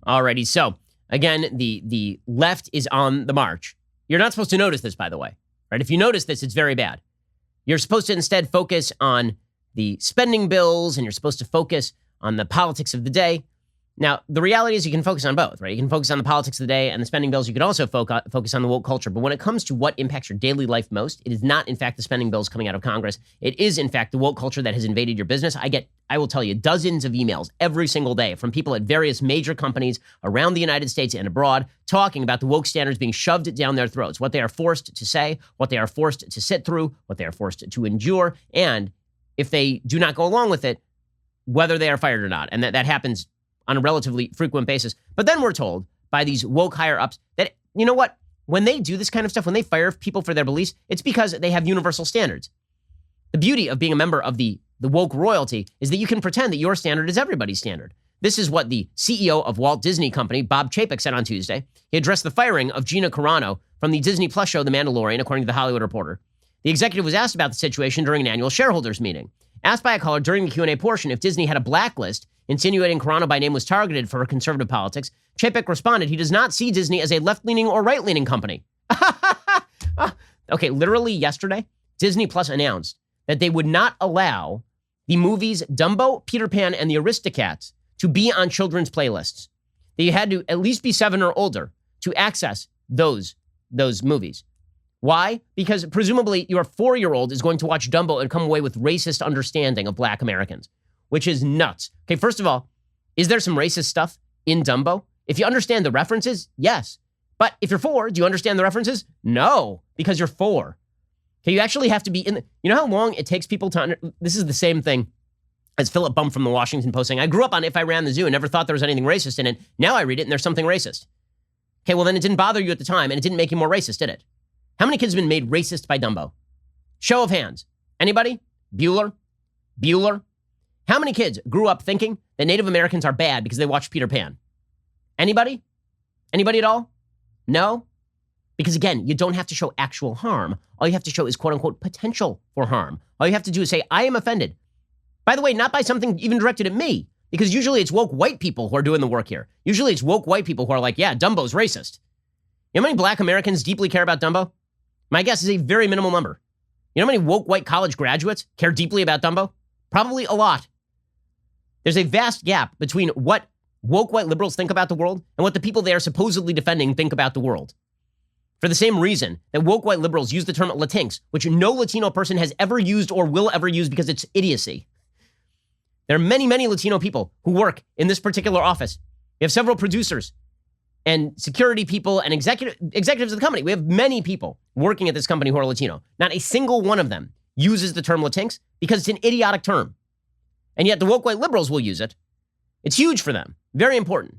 Alrighty, so again, the left is on the march. You're not supposed to notice this, by the way. Right? If you notice this, it's very bad. You're supposed to instead focus on the spending bills, and you're supposed to focus on the politics of the day. Now, the reality is you can focus on both, right? You can focus on the politics of the day and the spending bills. You can also focus on the woke culture. But when it comes to what impacts your daily life most, it is not, in fact, the spending bills coming out of Congress. It is, in fact, the woke culture that has invaded your business. I will tell you, dozens of emails every single day from people at various major companies around the United States and abroad talking about the woke standards being shoved down their throats, what they are forced to say, what they are forced to sit through, what they are forced to endure, and if they do not go along with it, whether they are fired or not. And that happens on a relatively frequent basis. But then we're told by these woke higher-ups that, you know what? When they do this kind of stuff, when they fire people for their beliefs, it's because they have universal standards. The beauty of being a member of the woke royalty is that you can pretend that your standard is everybody's standard. This is what the CEO of Walt Disney Company, Bob Chapek, said on Tuesday. He addressed the firing of Gina Carano from the Disney Plus show The Mandalorian, according to The Hollywood Reporter. The executive was asked about the situation during an annual shareholders meeting. Asked by a caller during the Q&A portion if Disney had a blacklist insinuating Carano by name was targeted for her conservative politics, Chapek responded he does not see Disney as a left-leaning or right-leaning company. Okay, literally yesterday, Disney Plus announced that they would not allow the movies Dumbo, Peter Pan, and the Aristocats to be on children's playlists. That you had to at least be 7 or older to access those movies. Why? Because presumably your 4-year-old is going to watch Dumbo and come away with racist understanding of black Americans, which is nuts. Okay, first of all, is there some racist stuff in Dumbo? If you understand the references, yes. But if you're 4, do you understand the references? No, because you're 4. Okay, you actually have to be in you know how long it takes people to this is the same thing as Philip Bump from the Washington Post saying, I grew up on If I Ran the Zoo and never thought there was anything racist in it. Now I read it and there's something racist. Okay, well then it didn't bother you at the time and it didn't make you more racist, did it? How many kids have been made racist by Dumbo? Show of hands. Anybody? Bueller? How many kids grew up thinking that Native Americans are bad because they watched Peter Pan? Anybody? Anybody at all? No? Because again, you don't have to show actual harm. All you have to show is quote unquote potential for harm. All you have to do is say, I am offended. By the way, not by something even directed at me, because usually it's woke white people who are doing the work here. Usually it's woke white people who are like, yeah, Dumbo's racist. You know how many black Americans deeply care about Dumbo? My guess is a very minimal number. You know how many woke white college graduates care deeply about Dumbo? Probably a lot. There's a vast gap between what woke white liberals think about the world and what the people they are supposedly defending think about the world. For the same reason that woke white liberals use the term Latinx, which no Latino person has ever used or will ever use because it's idiocy. There are many, many Latino people who work in this particular office. We have several producers and security people and executives of the company. We have many people working at this company who are Latino. Not a single one of them uses the term Latinx because it's an idiotic term. And yet the woke white liberals will use it. It's huge for them. Very important.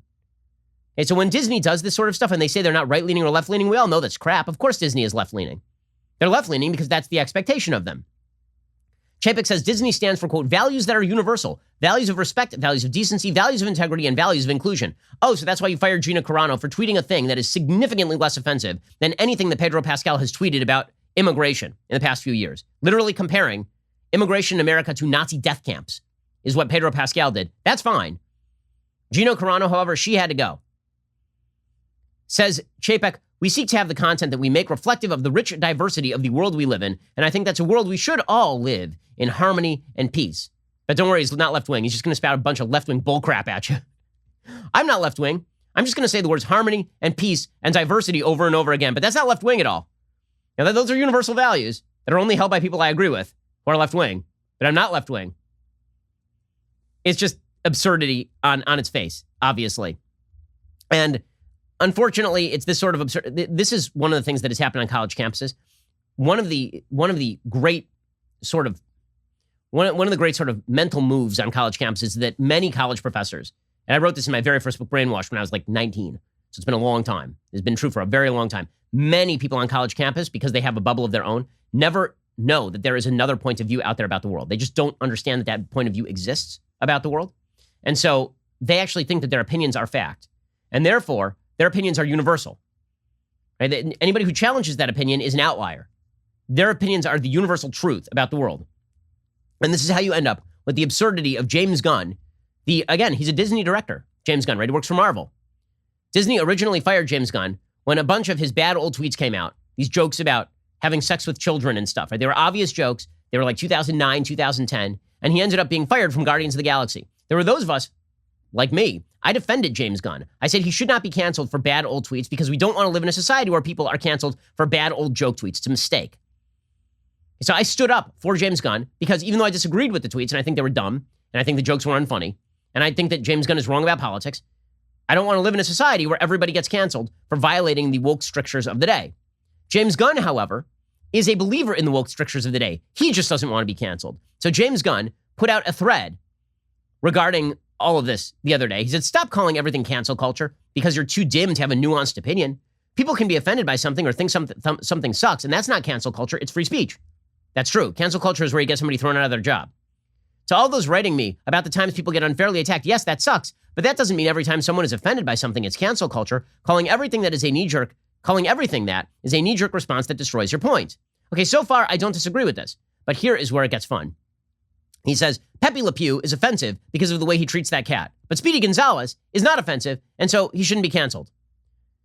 Okay, so when Disney does this sort of stuff and they say they're not right-leaning or left-leaning, we all know that's crap. Of course Disney is left-leaning. They're left-leaning because that's the expectation of them. Chapek says Disney stands for, quote, values that are universal, values of respect, values of decency, values of integrity, and values of inclusion. Oh, so that's why you fired Gina Carano for tweeting a thing that is significantly less offensive than anything that Pedro Pascal has tweeted about immigration in the past few years. Literally comparing immigration in America to Nazi death camps is what Pedro Pascal did. That's fine. Gina Carano, however, she had to go. Says Chapek, we seek to have the content that we make reflective of the rich diversity of the world we live in, and I think that's a world we should all live in harmony and peace. But don't worry, he's not left-wing. He's just going to spout a bunch of left-wing bullcrap at you. I'm not left-wing. I'm just going to say the words harmony and peace and diversity over and over again, but that's not left-wing at all. Now, those are universal values that are only held by people I agree with who are left-wing, but I'm not left-wing. It's just absurdity on its face, obviously. And unfortunately, it's this sort of absurd. This is one of the things that has happened on college campuses. One of the great sort of mental moves on college campuses that many college professors, and I wrote this in my very first book, Brainwashed, when I was like 19. So it's been a long time. It's been true for a very long time. Many people on college campus, because they have a bubble of their own, never know that there is another point of view out there about the world. They just don't understand that point of view exists about the world. And so they actually think that their opinions are fact. And therefore, their opinions are universal. Right? Anybody who challenges that opinion is an outlier. Their opinions are the universal truth about the world. And this is how you end up with the absurdity of James Gunn. Again, he's a Disney director, James Gunn, right? He works for Marvel. Disney originally fired James Gunn when a bunch of his bad old tweets came out. These jokes about having sex with children and stuff. Right? They were obvious jokes. They were like 2009, 2010. And he ended up being fired from Guardians of the Galaxy. There were those of us, like me, I defended James Gunn. I said he should not be canceled for bad old tweets because we don't want to live in a society where people are canceled for bad old joke tweets. It's a mistake. So I stood up for James Gunn because even though I disagreed with the tweets and I think they were dumb and I think the jokes were unfunny and I think that James Gunn is wrong about politics, I don't want to live in a society where everybody gets canceled for violating the woke strictures of the day. James Gunn, however, is a believer in the woke strictures of the day. He just doesn't want to be canceled. So James Gunn put out a thread regarding all of this the other day. He said, stop calling everything cancel culture because you're too dim to have a nuanced opinion. People can be offended by something or think something sucks, and that's not cancel culture. It's free speech. That's true. Cancel culture is where you get somebody thrown out of their job. To all those writing me about the times people get unfairly attacked, yes, that sucks, but that doesn't mean every time someone is offended by something, it's cancel culture. Calling everything that is a knee-jerk response that destroys your point. Okay, so far, I don't disagree with this, but here is where it gets fun. He says, Pepe Le Pew is offensive because of the way he treats that cat, but Speedy Gonzalez is not offensive, and so he shouldn't be canceled.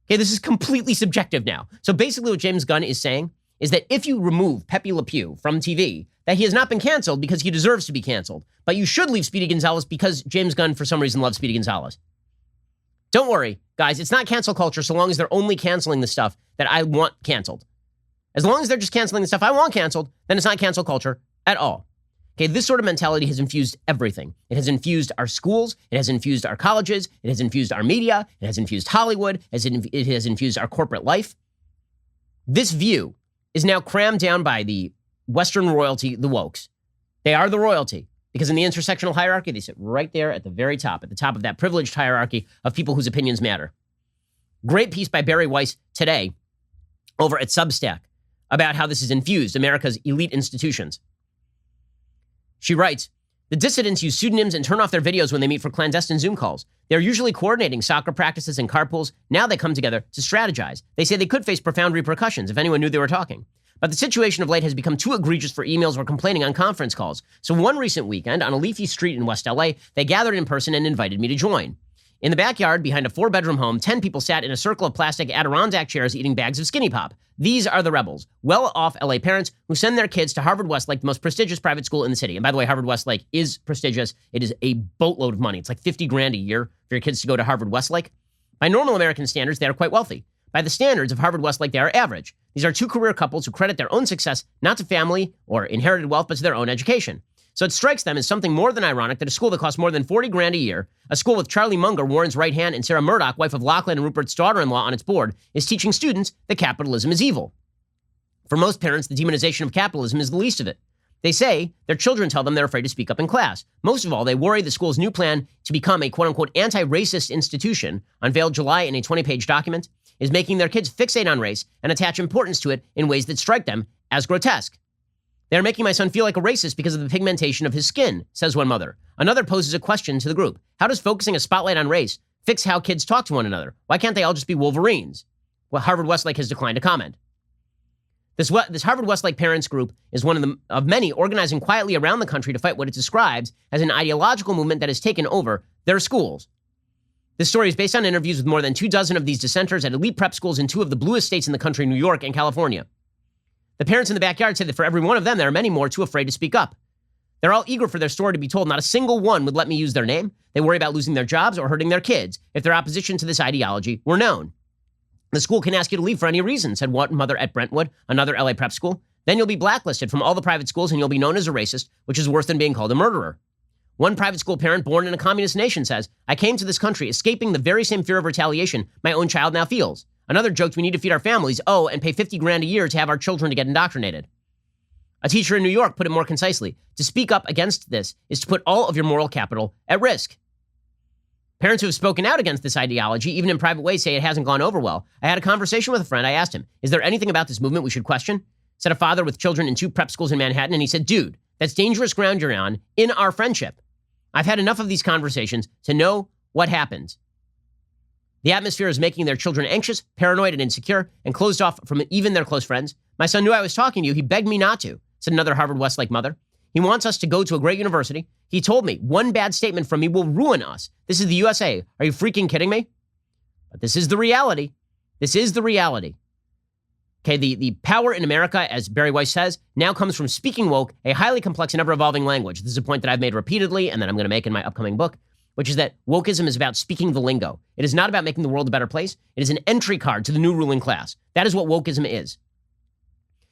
Okay, this is completely subjective now. So basically what James Gunn is saying is that if you remove Pepe Le Pew from TV, that he has not been canceled because he deserves to be canceled, but you should leave Speedy Gonzalez because James Gunn, for some reason, loves Speedy Gonzalez. Don't worry, guys, it's not cancel culture so long as they're only canceling the stuff that I want canceled. As long as they're just canceling the stuff I want canceled, then it's not cancel culture at all. Okay, this sort of mentality has infused everything. It has infused our schools, it has infused our colleges, it has infused our media, it has infused Hollywood, it has infused our corporate life. This view is now crammed down by the Western royalty, the wokes. They are the royalty because in the intersectional hierarchy, they sit right there at the very top, at the top of that privileged hierarchy of people whose opinions matter. Great piece by Barry Weiss today over at Substack about how this has infused America's elite institutions. She writes, the dissidents use pseudonyms and turn off their videos when they meet for clandestine Zoom calls. They're usually coordinating soccer practices and carpools. Now they come together to strategize. They say they could face profound repercussions if anyone knew they were talking. But the situation of late has become too egregious for emails or complaining on conference calls. So one recent weekend, on a leafy street in West LA, they gathered in person and invited me to join. In the backyard, behind a 4-bedroom home, 10 people sat in a circle of plastic Adirondack chairs eating bags of Skinny Pop. These are the rebels, well-off LA parents who send their kids to Harvard Westlake, the most prestigious private school in the city. And by the way, Harvard Westlake is prestigious. It is a boatload of money. It's like $50,000 a year for your kids to go to Harvard Westlake. By normal American standards, they are quite wealthy. By the standards of Harvard Westlake, they are average. These are two career couples who credit their own success not to family or inherited wealth, but to their own education. So it strikes them as something more than ironic that a school that costs more than $40,000 a year, a school with Charlie Munger, Warren's right hand, and Sarah Murdoch, wife of Lachlan and Rupert's daughter-in-law, on its board, is teaching students that capitalism is evil. For most parents, the demonization of capitalism is the least of it. They say their children tell them they're afraid to speak up in class. Most of all, they worry the school's new plan to become a quote-unquote anti-racist institution, unveiled July in a 20-page document, is making their kids fixate on race and attach importance to it in ways that strike them as grotesque. They're making my son feel like a racist because of the pigmentation of his skin, says one mother. Another poses a question to the group. How does focusing a spotlight on race fix how kids talk to one another? Why can't they all just be Wolverines? Well, Harvard Westlake has declined to comment. This Harvard Westlake Parents Group is one of many organizing quietly around the country to fight what it describes as an ideological movement that has taken over their schools. This story is based on interviews with more than 24 of these dissenters at elite prep schools in two of the bluest states in the country, New York and California. The parents in the backyard say that for every one of them, there are many more too afraid to speak up. They're all eager for their story to be told. Not a single one would let me use their name. They worry about losing their jobs or hurting their kids if their opposition to this ideology were known. The school can ask you to leave for any reason, said one mother at Brentwood, another LA prep school. Then you'll be blacklisted from all the private schools and you'll be known as a racist, which is worse than being called a murderer. One private school parent born in a communist nation says, I came to this country escaping the very same fear of retaliation my own child now feels. Another joked we need to feed our families, and pay $50,000 a year to have our children to get indoctrinated. A teacher in New York put it more concisely. To speak up against this is to put all of your moral capital at risk. Parents who have spoken out against this ideology, even in private ways, say it hasn't gone over well. I had a conversation with a friend. I asked him, is there anything about this movement we should question? Said a father with children in 2 prep schools in Manhattan, and he said, dude, that's dangerous ground you're on in our friendship. I've had enough of these conversations to know what happens. The atmosphere is making their children anxious, paranoid, and insecure, and closed off from even their close friends. My son knew I was talking to you. He begged me not to, said another Harvard Westlake mother. He wants us to go to a great university. He told me one bad statement from me will ruin us. This is the USA. Are you freaking kidding me? But this is the reality. This is the reality. Okay, the power in America, as Barry Weiss says, now comes from speaking woke, a highly complex and ever-evolving language. This is a point that I've made repeatedly and that I'm going to make in my upcoming book, which is that wokeism is about speaking the lingo. It is not about making the world a better place. It is an entry card to the new ruling class. That is what wokeism is.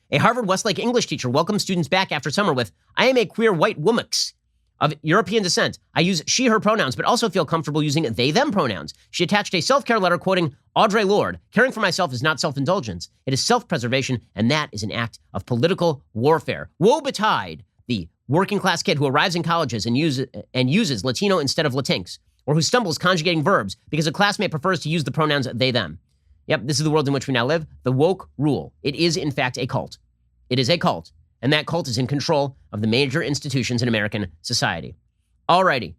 A Harvard Westlake English teacher welcomed students back after summer with, I am a queer white womax of European descent. I use she, her pronouns, but also feel comfortable using they, them pronouns. She attached a self-care letter quoting Audre Lorde, caring for myself is not self-indulgence. It is self-preservation, and that is an act of political warfare. Woe betide the working class kid who arrives in colleges and uses Latino instead of Latinx, or who stumbles conjugating verbs because a classmate prefers to use the pronouns they, them. Yep, this is the world in which we now live. The woke rule. It is, in fact, a cult. It is a cult, and that cult is in control of the major institutions in American society. Alrighty,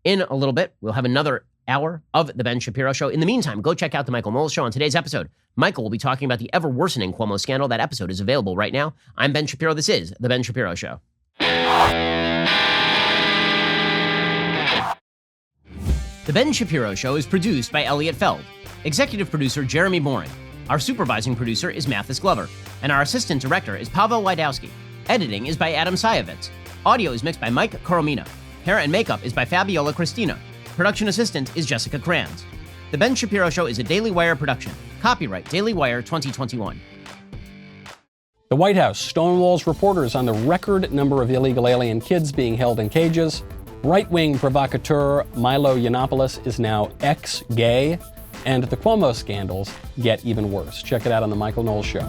in a little bit, we'll have another hour of The Ben Shapiro Show. In the meantime, go check out The Michael Knowles Show. On today's episode, Michael will be talking about the ever-worsening Cuomo scandal. That episode is available right now. I'm Ben Shapiro. This is The Ben Shapiro Show. The Ben Shapiro Show is produced by Elliot Feld. Executive producer Jeremy Boring. Our supervising producer is Mathis Glover. And our assistant director is Pavel Wydowski. Editing is by Adam Sayevitz. Audio is mixed by Mike Coromina. Hair and makeup is by Fabiola Cristina. Production assistant is Jessica Kranz. The Ben Shapiro Show is a Daily Wire production. Copyright Daily Wire 2021. The White House stonewalls reporters on the record number of illegal alien kids being held in cages. Right-wing provocateur Milo Yiannopoulos is now ex-gay. And the Cuomo scandals get even worse. Check it out on The Michael Knowles Show.